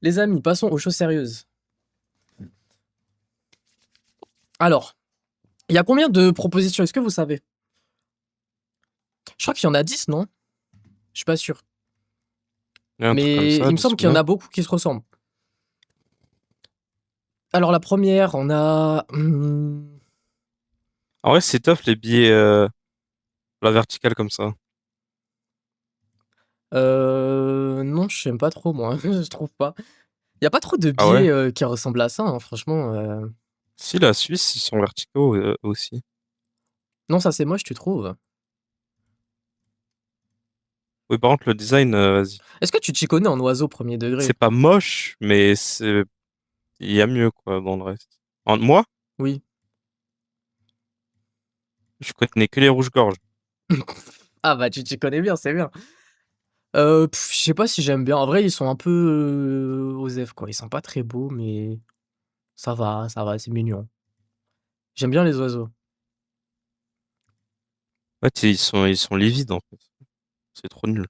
Les amis, passons aux choses sérieuses. Alors, il y a combien de propositions? Est-ce que vous savez? Je crois qu'il y en a 10, non? Je suis pas sûr. Il y a un truc comme Mais ça, il me 10 semble ou qu'il y en 9. a beaucoup qui se ressemblent. Alors, la première, on a. En vrai, c'est tough les billets, la verticale comme ça. Non, je sais pas trop, moi. Je trouve pas. Il y a pas trop de Ah ouais? billets qui ressemblent à ça, hein, franchement. Si, la Suisse, ils sont verticaux aussi. Non, ça c'est moche, tu trouves? Oui, par contre, le design, vas-y. Est-ce que tu t'y connais en oiseau premier degré? C'est pas moche, mais il y a mieux, quoi, dans le reste. Moi, Oui. je connais que les rouges-gorges. Ah bah tu t'y connais bien, c'est bien. Je sais pas si j'aime bien. En vrai, ils sont un peu osef, quoi. Ils sont pas très beaux, mais ça va, c'est mignon. J'aime bien les oiseaux. En fait, ils sont livides, en fait. C'est trop nul.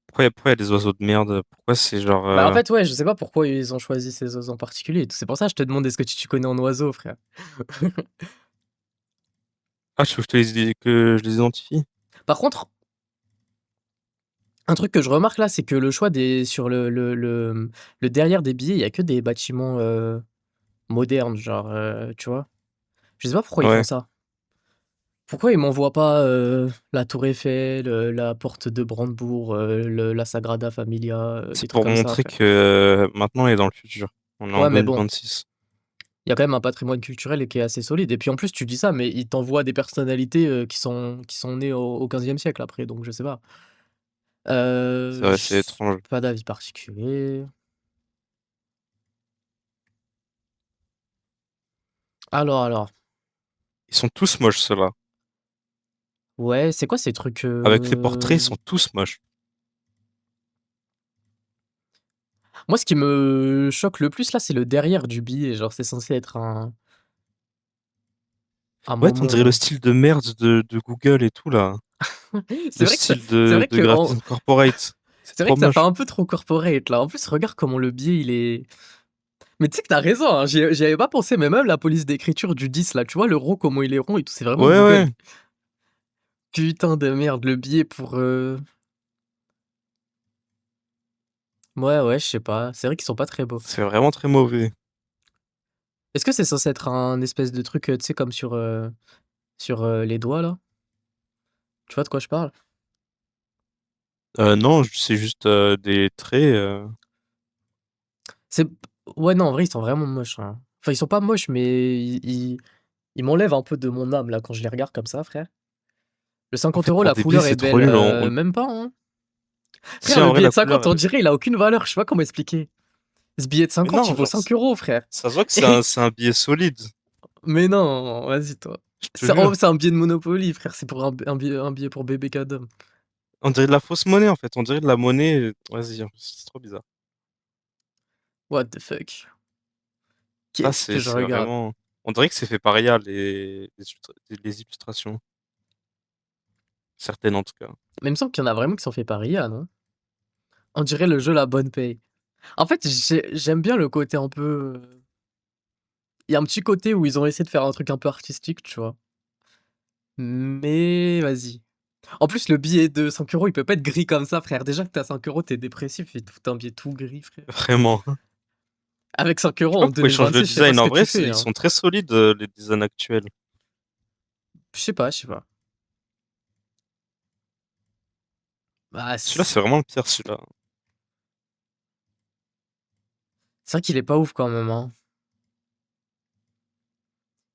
Pourquoi il y a des oiseaux de merde? Pourquoi c'est genre, Bah en fait, ouais, je sais pas pourquoi ils ont choisi ces oiseaux en particulier. C'est pour ça que je te demande est-ce que tu t'y connais en oiseaux, frère. Ah, tu veux que que je les identifie? Par contre, un truc que je remarque là, c'est que le choix des sur le derrière des billets, il y a que des bâtiments modernes, genre, tu vois? Je sais pas pourquoi ils font Ouais. ça. Pourquoi ils m'envoient pas, la tour Eiffel, la porte de Brandebourg, la Sagrada Familia, des C'est trucs pour comme ça, montrer frère? que maintenant on est dans le futur. On est en Ouais, mais bon, 2026. il y a quand même un patrimoine culturel et qui est assez solide et puis en plus tu dis ça, mais ils t'envoient des personnalités, qui sont nées au 15e siècle après, donc je sais pas. C'est vrai, c'est J étrange. Pas d'avis particulier. Alors, Ils sont tous moches, ceux-là. ouais, c'est quoi ces trucs, Avec les portraits, ils sont tous moches. Moi, ce qui me choque le plus là, c'est le derrière du billet, genre c'est censé être un Ouais, on dirait le moment. style de merde de Google et tout, là. C'est Le vrai que ça style c'est de, vrai de que en Graphism Corporate. C'est c'est vrai trop que ça fait moche. un peu trop corporate là. En plus, regarde comment le biais il est. Mais tu sais que t'as raison, hein, j'y avais pas pensé, mais même la police d'écriture du 10 là, tu vois le rond, comment il est rond et tout, c'est vraiment Ouais, Google. ouais. Putain de merde, le billet pour. Ouais, ouais, je sais pas. C'est vrai qu'ils sont pas très beaux. C'est vraiment très mauvais. Est-ce que c'est censé être un espèce de truc, tu sais, comme sur les doigts là? Tu vois de quoi je parle? Non, c'est juste des traits. C'est. Ouais, non, en vrai, ils sont vraiment moches, hein. Enfin, ils sont pas moches, mais ils m'enlèvent un peu de mon âme là quand je les regarde comme ça, frère. Le En 50 fait, euros, pour la des billets, couleur est c'est trop belle, nul. même pas, hein. Si, Frère, en le vrai, billet la de 50, couleur. on dirait, il a aucune valeur. Je sais pas comment expliquer. Ce billet de Mais 50, il non, vaut genre, 5 euros, frère. ça se voit que c'est un billet solide. Mais non, vas-y, toi. Je te jure. C'est un billet de Monopoly, frère. C'est pour un billet pour bébé Cadom. On dirait de la fausse monnaie, en fait. On dirait de la monnaie. Vas-y, c'est trop bizarre. What the fuck? Là, Qu'est-ce c'est que je c'est regarde? vraiment. On dirait que c'est fait par IA, les illustrations. Certaines, en tout cas. Mais il me semble qu'il y en a vraiment qui sont faits par IA, non? On dirait le jeu La Bonne Paye. En fait, j'aime bien le côté un peu. Il y a un petit côté où ils ont essayé de faire un truc un peu artistique, tu vois. Mais vas-y. En plus, le billet de 5 euros, il peut pas être gris comme ça, frère. Déjà que t'as 5 euros, t'es dépressif. Et tout un billet tout gris, frère. Vraiment. Avec 5 Je sais euros pas en pourquoi ils changent le 2026, je sais pas design. ce En que vrai, tu fais, ils hein. sont très solides, les designs actuels. Je sais pas, je sais pas. Bah, Celui-là, c'est c'est vraiment le pire, celui-là. vrai qu'il est pas ouf quand même, hein.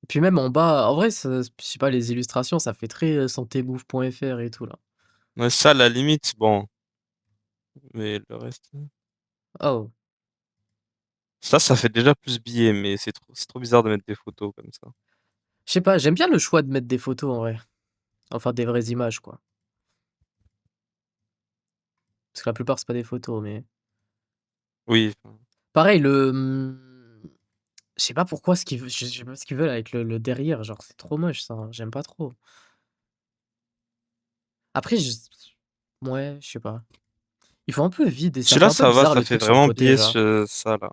Et puis même en bas, en vrai, je sais pas, les illustrations, ça fait très santébouffe.fr et tout là. Ouais, ça, à la limite, bon. Mais le reste. Oh, Ça fait déjà plus billet, mais c'est trop bizarre de mettre des photos comme ça. je sais pas, j'aime bien le choix de mettre des photos en vrai. Enfin, des vraies images, quoi. Parce que la plupart, c'est pas des photos, mais. Oui. Pareil, je sais pas pourquoi je sais pas ce qu'ils veulent avec le derrière, genre, c'est trop moche ça, hein, j'aime pas trop. Après, ouais, je sais pas. Ils font un peu vide et ça fait Celui-là, un peu ça va, bizarre ça le fait truc sur le vraiment côté, billet, genre. ça, là.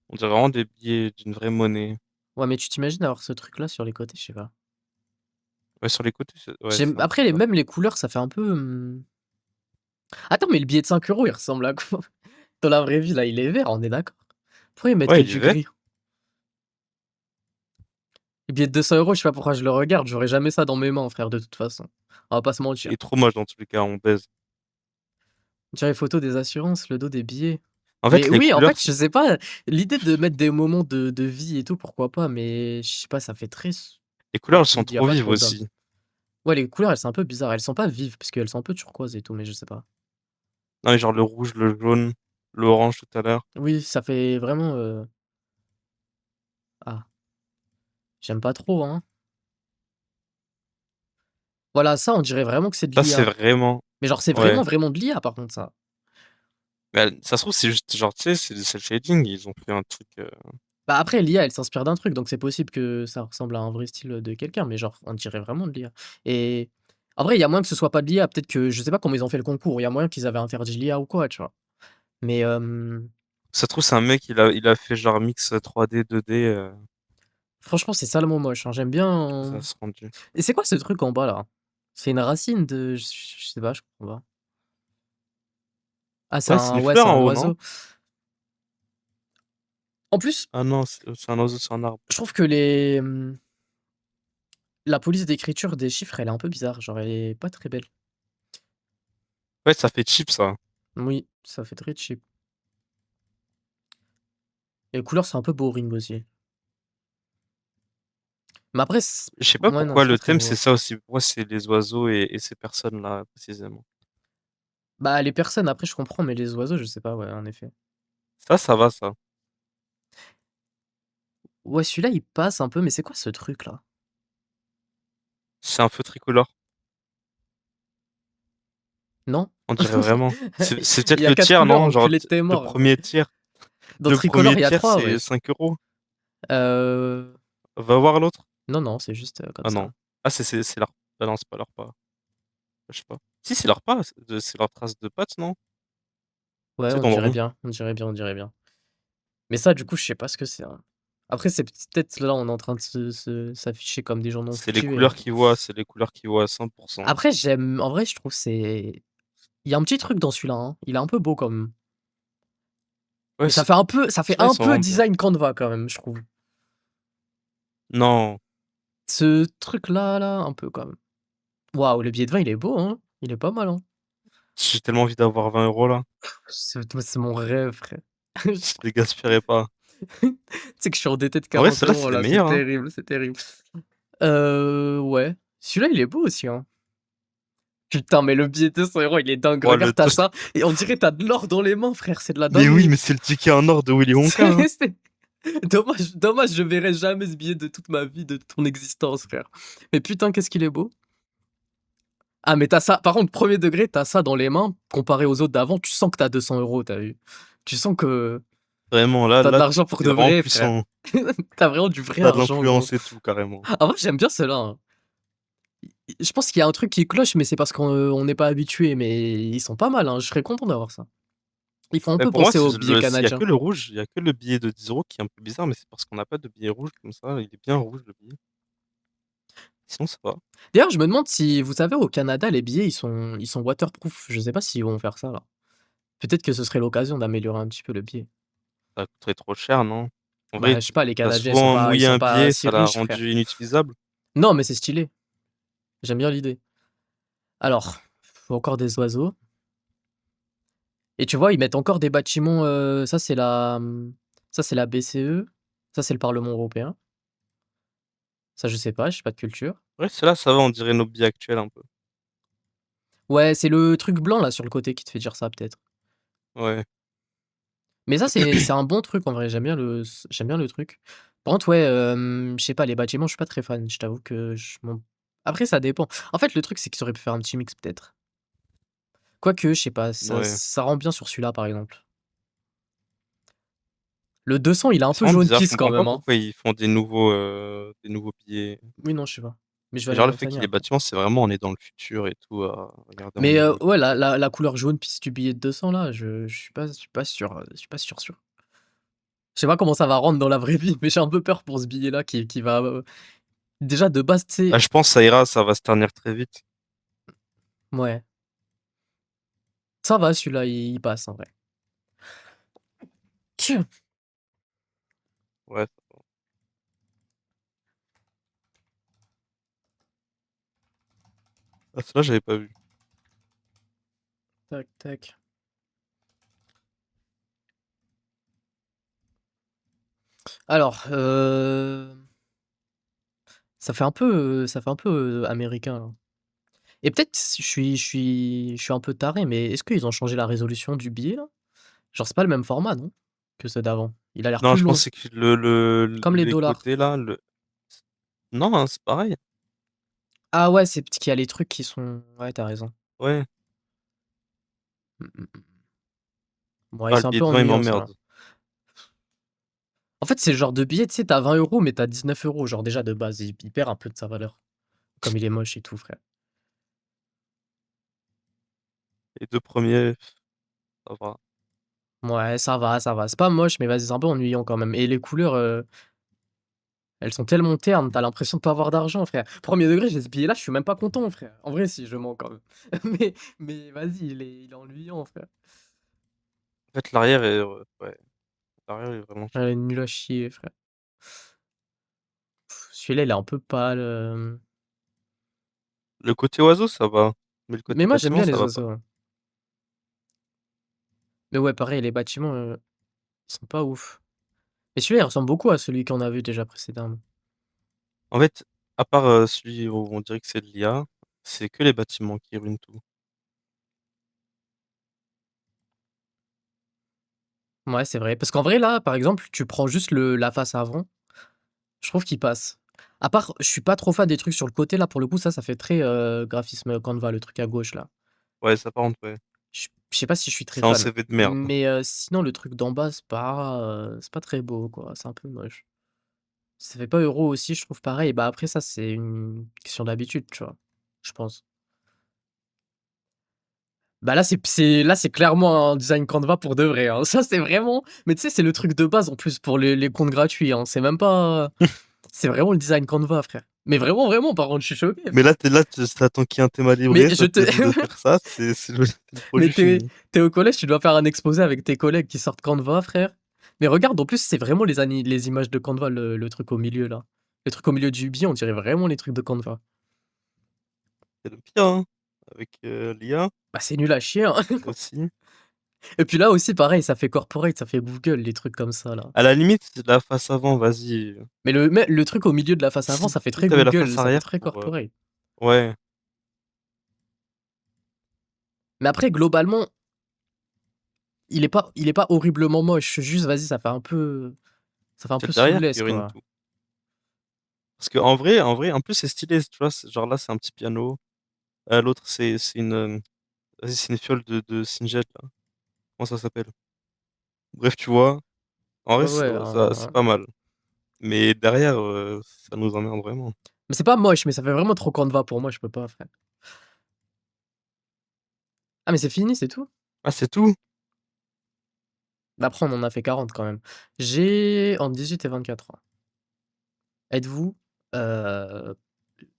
On dirait vraiment des billets d'une vraie monnaie. Ouais, mais tu t'imagines avoir ce truc-là sur les côtés? Je sais pas. Ouais, sur les côtés, ouais, J'aime c'est un peu après les bizarre. même les couleurs, ça fait un peu, attends, mais le billet de 5 € il ressemble à quoi? Dans la vraie vie, là, il est vert, on est d'accord? Pourquoi ils mettent que Ouais, il est du vert. gris? Le billet de 200 €, je sais pas pourquoi je le regarde, j'aurais jamais ça dans mes mains, frère, de toute façon. On va pas se Il mentir. est trop moche dans tous les cas, on baise. On dirait les photos des assurances, le dos des billets. En Mais fait, les oui, en couleurs, fait, je sais pas, l'idée de mettre des moments de vie et tout, pourquoi pas, mais je sais pas, ça fait très s elles sont il y a trop pas vives trop d'âme. aussi. Ouais, les couleurs, elles sont un peu bizarres, elles sont pas vives parce qu'elles sont un peu turquoise et tout, mais je sais pas. Non, mais genre le rouge, le jaune, l'orange tout à l'heure. Oui, ça fait vraiment, ah, j'aime pas trop, hein. Voilà, ça, on dirait vraiment que c'est de Ça, c'est l'IA. vraiment. Mais genre, c'est Ouais. vraiment, vraiment de l'IA, par contre, ça. Mais ça se trouve, c'est juste, genre, tu sais, c'est le shading. Ils ont fait un truc. Bah, après, l'IA, elle s'inspire d'un truc, donc c'est possible que ça ressemble à un vrai style, de quelqu'un, mais genre, on dirait vraiment de l'IA et en vrai, il y a moyen que ce soit pas de l'IA, peut-être que je sais pas comment ils ont fait le concours, il y a moyen qu'ils avaient interdit l'IA ou quoi, tu vois? Mais Ça se trouve, c'est un mec, il a fait genre mix 3D, 2D. franchement, c'est salement moche, hein, j'aime Du coup, ça bien se rendu. et c'est quoi ce truc en bas, là? C'est une racine de je sais pas, je comprends pas. Ah, c'est Ouais, c'est un une ouais, fleur c'est en un haut, non? oiseau. En plus, Ah non, c'est un oiseau, c'est un arbre. je trouve que les, la police d'écriture des chiffres, elle est un peu bizarre, genre, elle est pas très belle. Ouais, ça fait cheap, ça. Oui, ça fait très cheap et les couleurs, c'est un peu boring aussi. Mais après c Je sais pas ouais, non, pourquoi c'est pas le très thème, beau, c'est ouais. ça aussi. Pourquoi c'est les oiseaux et ces personnes-là, précisément. Bah, les personnes, après, je comprends, mais les oiseaux, je sais pas, ouais, en effet. Ça va, ça. Ouais, celui-là, il passe un peu, mais c'est quoi ce truc-là? C'est un feu tricolore. Non? On dirait vraiment. C'est Il peut-être y a le 4 tiers, couleurs, non? Genre, enculé de tes le morts. premier tiers. Dans Le premier tricolore, il y a tiers, 3, c'est wesh. 5 €. Heu, Va voir l'autre. non, non, c'est juste, comme Ah ça. non. Ah, c'est leur. Ah non, c'est pas leur pas. Je sais pas. Si, c'est leur pas. C'est leur trace de pattes, non? Ouais, C'est on dans le dirait rond. bien, on dirait bien, on dirait bien. Mais ça, du coup, je sais pas ce que c'est, hein. Après, c'est peut-être là, on est en train de s'afficher comme des gens non C'est les cultivés, hein. couleurs qu'ils voient. C'est les couleurs qu'ils voient à 100%. Après, j'aime en vrai, je trouve c'est il y a un petit truc dans celui-là, hein. Il est un peu beau quand même. Ouais, Mais ça fait ceux-là, ils un sont peu vraiment bien. design Canva quand même, je trouve. Non. Ce truc-là, là, un peu quand même. Waouh, le billet de 20, il est beau, hein? Il est pas mal, hein? J'ai tellement envie d'avoir 20 € là. C'est mon rêve, frère. Je les gaspillerai pas. Tu sais que je suis endetté de En vrai, 40 ceux-là, € c'est les là, c'est meilleurs, hein. terrible, c'est terrible. Ouais. Celui-là, il est beau aussi, hein. Putain, mais le billet de 200 €, il est dingue. Oh, Regarde, tu ça et on dirait tu de l'or dans les mains, frère, c'est de la Mais oui, dinguerie. mais c'est le ticket en or de Willy Wonka, hein. C'est dommage, je verrai jamais ce billet de toute ma vie, de ton existence, frère. Mais putain, qu'est-ce qu'il est beau. Ah, mais t'as ça par contre, premier degré, t'as ça dans les mains, comparé aux autres d'avant, tu sens que t'as 200 €, t'as vu? Tu sens que Vraiment, là, t'as de là, l'argent pour t'es de vraiment vrai, frère. puissant. T'as vraiment du vrai T'as de argent, gros. l'influence et tout, carrément. En vrai, j'aime bien ceux-là, hein. Je pense qu'il y a un truc qui cloche, mais c'est parce qu'on n'est pas habitué, mais ils sont pas mal, hein, je serais content d'avoir ça. Ils font un Mais peu pour moi, penser aux billets il y a canadiens. que le rouge, il y a que le billet de 10 € qui est un peu bizarre, mais c'est parce qu'on n'a pas de billet rouge comme ça. Il est bien rouge, le billet. Sinon, ça va. D'ailleurs, je me demande si vous savez, au Canada, les billets, ils sont waterproof. Je sais pas s'ils vont faire ça, là. Peut-être que ce serait l'occasion d'améliorer un petit peu le billet. Ça coûterait trop cher, non? En Bah, vrai, je sais pas, les t'as Canadiens, souvent ils mouillé sont un pas billet, si ça l'a riches, frère. rendu inutilisable. Non, mais c'est stylé. J'aime bien l'idée. Alors, encore des oiseaux et tu vois, ils mettent encore des bâtiments, ça, c'est la BCE, ça, c'est le Parlement européen. Ça, je sais pas, j'ai pas de culture. Ouais, ceux-là, ça va, on dirait nos billets actuels un peu. Ouais, c'est le truc blanc, là, sur le côté qui te fait dire ça, peut-être. Ouais. Mais ça, c'est un bon truc, en vrai, j'aime bien le truc. Par contre, ouais, je sais pas, les bâtiments, je suis pas très fan. Je t'avoue que je m'en après, ça dépend. En fait, le truc, c'est qu'ils auraient pu faire un petit mix, peut-être. Quoique, je sais pas, ça Ouais. ça rend bien sur celui-là, par exemple. Le 200, il est un C'est peu vraiment jaune bizarre, je pisse quand comprends pas même, hein. pourquoi ils font des nouveaux billets. Oui, non, je sais pas. Mais je vais Et aller genre, le fait qu'il y montagnard ait des après. bâtiments, c'est vraiment on est dans le futur et tout, à regarder en Mais haut et ouais, tout. la couleur jaune piste du billet de 200 là, je suis pas sûr, je suis pas sûr. Je sais pas comment ça va rendre dans la vraie vie, mais j'ai un peu peur pour ce billet-là qui va, déjà de base, tu Bah, sais. je pense que ça ira, ça va se ternir très vite. Ouais, ça va celui-là, il passe en vrai. Tiens. Ouais. Ah, celui-là, j'avais pas vu. Tac, tac. Alors, ça fait un peu, américain là. Et peut-être je suis un peu taré, mais est-ce qu'ils ont changé la résolution du billet là? Genre c'est pas le même format, non? Que ceux d'avant? Il a l'air Non, plus je long, pense que c'est que comme les les dollars. côtés là, non, hein, c'est pareil. Ah ouais, c'est parce qu'il y a les trucs qui sont ouais, tu raison. Ouais. Mmh mh, mmh. Ouais, Ah, le c'est un billet peu de 20, il ennuyant ça. m'emmerde. En fait, c'est le genre de billet, tu sais, tu as 20 €, mais tu as 19 €, genre déjà de base, il perd un peu de sa valeur. Comme il est moche et tout, frère. Les 2 premiers, ça va. Ouais, ça va, ça va. C'est pas moche, mais vas-y, c'est un peu ennuyant quand même. Et les couleurs, elles sont tellement ternes, tu as l'impression de pas avoir d'argent, frère. Premier degré, j'ai ce billet-là, je suis même pas content, frère. En vrai, si, je mens quand même. Mais vas-y, il est ennuyant, frère. En fait, l'arrière est, ouais, l'arrière est vraiment Elle chiant. est nulle à chier, frère. Celui-là, il est un peu pâle, Le côté oiseau, ça va, mais le mais côté moi, j'aime bâtiment, bien ça les va pas. oiseaux, hein. Mais ouais, pareil, les bâtiments, ils sont pas ouf. Mais celui-là, il ressemble beaucoup à celui qu'on a vu déjà précédemment. En fait, à part, celui où on dirait que c'est de l'IA, c'est que les bâtiments qui ruinent tout. Ouais, c'est vrai. Parce qu'en vrai, là, par exemple, tu prends juste la face avant, je trouve qu'il passe. À part, je suis pas trop fan des trucs sur le côté, là, pour le coup, ça fait très graphisme Canva, le truc à gauche, là. Ouais, ça par contre, ouais. Je sais pas si je suis très C'est un fan. CV de merde. Mais sinon, le truc d'en bas, c'est pas très beau, quoi. C'est un peu moche. Ça fait pas euro aussi, je trouve pareil. Bah après, ça, c'est une question d'habitude, tu vois, je pense. Bah là, c'est clairement un design Canva pour de vrai, hein. Ça, c'est vraiment. Mais tu sais, c'est le truc de base en plus pour les comptes gratuits, hein. C'est même pas. C'est vraiment le design Canva, frère. Mais vraiment, vraiment, par contre, je suis choqué, Mais frère. là, tu t'attends qu'il y ait un thème à Mais livrer, je ça te te. dit de faire ça, c'est le Mais produit t'es fini. es au collège, tu dois faire un exposé avec tes collègues qui sortent Canva, frère. Mais regarde, en plus, c'est vraiment les images de Canva, le truc au milieu, là. Le truc au milieu du billet, on dirait vraiment les trucs de Canva. C'est le pire, hein, avec, l'IA Bah, c'est nul à chier, hein. aussi. Et puis là aussi, pareil, ça fait corporate, ça fait Google, les trucs comme ça, là. À la limite, la face avant, vas-y, Mais le truc au milieu de la face avant, si ça fait si très tu la face Google, ça fait arrière très pour, corporate. ouais, Mais après, globalement, il est pas horriblement moche. Juste, vas-y, ça fait un c'est peu le derrière qui soulless, ruine quoi. tout. Parce qu'en vrai, en plus, c'est stylé, tu vois? Genre là, c'est un petit piano, l'autre, c'est une, vas-y, c'est une fiole de Singed, là. Comment ça s'appelle? Bref, tu vois? En vrai, Ouais, ouais, c'est pas mal. Mais derrière, ça nous emmerde vraiment. mais c'est pas moche, mais ça fait vraiment trop Canva pour moi, je peux pas, frère. Ah, mais c'est fini, c'est tout? Ah, c'est tout? Bah, après, on en a fait 40 quand même. J'ai entre 18 et 24 ans. Êtes-vous? Heu,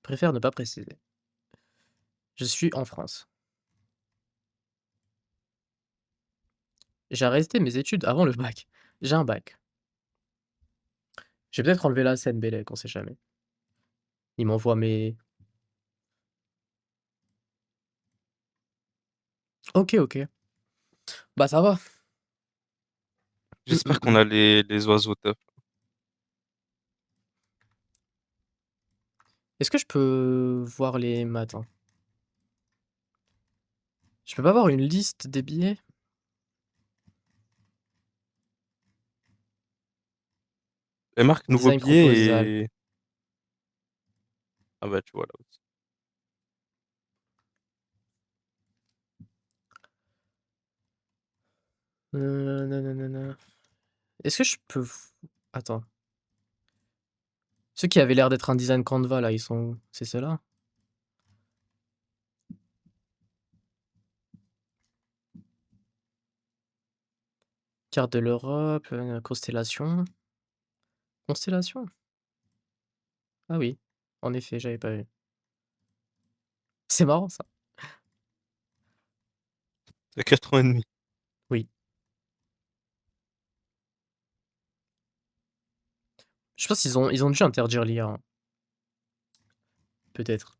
préfère ne pas préciser. Je suis en France. J'ai arrêté mes études avant le bac. J'ai un bac. J'ai peut-être enlevé la scène Bellec, on sait jamais. Il m'envoie mes OK, OK. Bah, ça va. Mmh, mmh J'espère qu'on mh. a les oiseaux top. Est-ce que je peux voir les matins? Je peux pas voir une liste des billets? Elle marque nouveau Design billet proposal. et ah bah, tu vois là aussi. Nananana. Est-ce que je peux v attends. Ceux qui avaient l'air d'être un design Canva, là, ils sont où? C'est ceux-là? Carte de l'Europe, constellation. Constellation? Ah oui, en effet, j'avais pas vu. C'est marrant ça. C'est 4 ans et demi. Oui. Je pense qu'ils ont dû interdire l'IA, hein. Peut-être.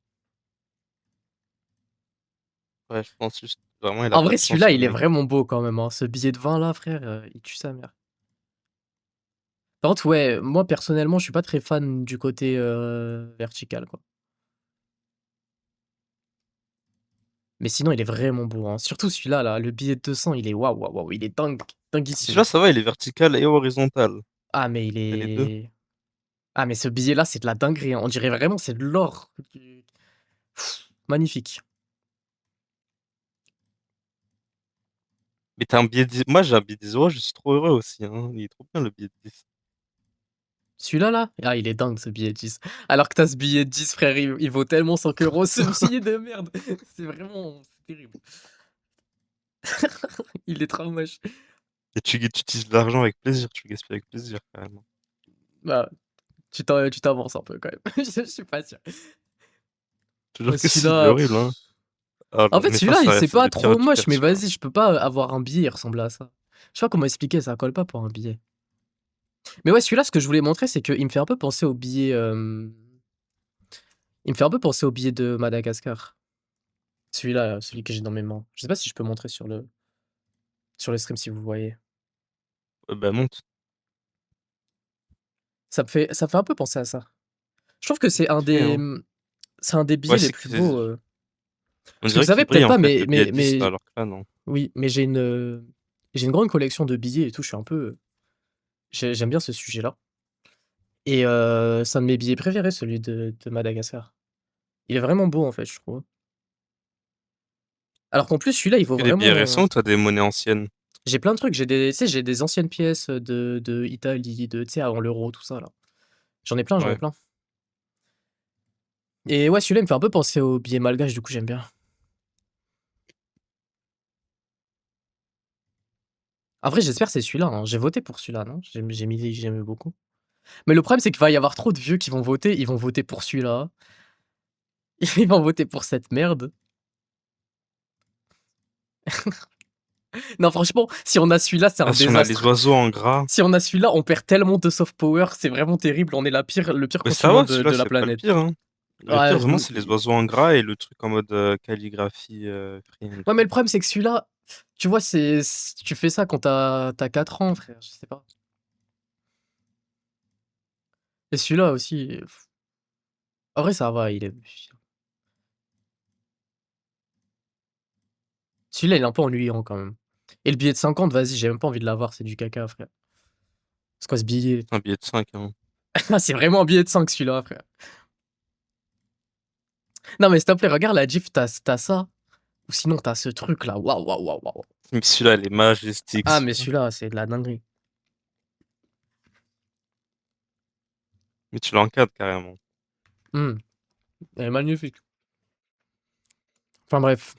Ouais, je pense juste, vraiment, il a En pas vrai, de chance, celui-là, ce il est mec. vraiment beau quand même, hein. Ce billet de 20 là, frère, il tue sa mère. Par contre, ouais, moi personnellement, je suis pas très fan du côté, vertical, quoi. Mais sinon, il est vraiment beau, hein. Surtout celui-là, là, le billet de 200, il est waouh, waouh, waouh, il est dingue, dinguissime. Celui-là, ça va, il est vertical et horizontal. Ah, mais il C'est les 2. est ah, mais ce billet-là, c'est de la dinguerie, hein. On dirait vraiment c'est de l'or. Magnifique. Mais tu un billet de 10, moi j'ai un billet de 10 €, je suis trop heureux aussi, hein. Il est trop bien le billet de 10. Celui-là, là? Ah, il est dingue ce billet de 10. Alors que tu as ce billet de 10, frère, il vaut tellement 5 € ce billet de merde. C'est vraiment c'est terrible. Il est trop moche. Et tu utilises de l'argent avec plaisir, tu le gaspilles avec plaisir, carrément. Bah, tu t'avances un peu quand même. Je suis pas sûr. Je te Ouais, jure que si, il est celui-là, horrible, hein. Ah, en fait, mais ça, celui-là, il c'est c'est pas le pire trop du moche, pire, mais celui-là. vas-y, je peux pas avoir un billet, il ressemble à ça. Je sais pas comment expliquer, ça colle pas pour un billet. Mais ouais, celui-là, ce que je voulais montrer, c'est qu'il me fait un peu penser au billet, il me fait un peu penser au billet de Madagascar. Celui-là, celui que j'ai dans mes mains. Je sais pas si je peux montrer sur le stream si vous voyez. Bah, monte. Ça me fait un peu penser à ça. Je trouve que Vite fait, hein. c'est un des Ouais, billets les c'est plus que beaux, on parce que vous dirait savez qu'il brille, peut-être en pas, fait, le billet de 10, mais alors que là, non. oui, mais j'ai une grande collection de billets et tout, je suis un peu, j'aime bien ce sujet-là et c'est un de mes billets préférés, celui de Madagascar. Il est vraiment beau, en fait, je trouve. Alors qu'en plus, celui-là, il vaut Que des billets vraiment récents ou t'as des monnaies anciennes? j'ai plein de trucs, j'ai des tu sais, j'ai des anciennes pièces, de Italie, tu sais, avant l'euro, tout ça, là. J'en ai plein, j'en ai Ouais. plein et ouais, celui-là, il me fait un peu penser aux billets malgaches, du coup, j'aime bien. En vrai, j'espère que c'est celui-là, hein. J'ai voté pour celui-là, non? J'aimais beaucoup. Mais le problème, c'est qu'il va y avoir trop de vieux qui vont voter. Ils vont voter pour celui-là. Ils vont voter pour cette merde. Non, franchement, si on a celui-là, c'est Ah, un si on a les désastre. oiseaux en gras. Si on a celui-là, on perd tellement de soft power. C'est vraiment terrible. On est le pire Mais ça continent va, de celui-là, la c'est pas le planète. pire, hein. Le pire, Ouais, vraiment, c'est les oiseaux en gras et le truc en mode calligraphie friande. ouais, mais le problème, c'est que celui-là, tu vois, tu fais ça quand t'as 4 ans, frère. Je sais pas. Et celui-là aussi. En vrai, ça va. Celui-là, il est un peu ennuyant quand même. Et le billet de 50, vas-y, j'ai même pas envie de l'avoir. C'est du caca, frère. C'est quoi ce billet? Un billet de 5, hein. Ah, c'est vraiment un billet de 5 celui-là, frère. Non, mais s'il te plaît, regarde la gif, t'as ça. Ou sinon, t'as ce truc-là. Waouh, waouh, waouh, waouh. Mais celui-là, il est majestique, Ah, mais celui-là. celui-là, c'est de la dinguerie. Mais tu l'encadres carrément. Elle est magnifique. Enfin bref.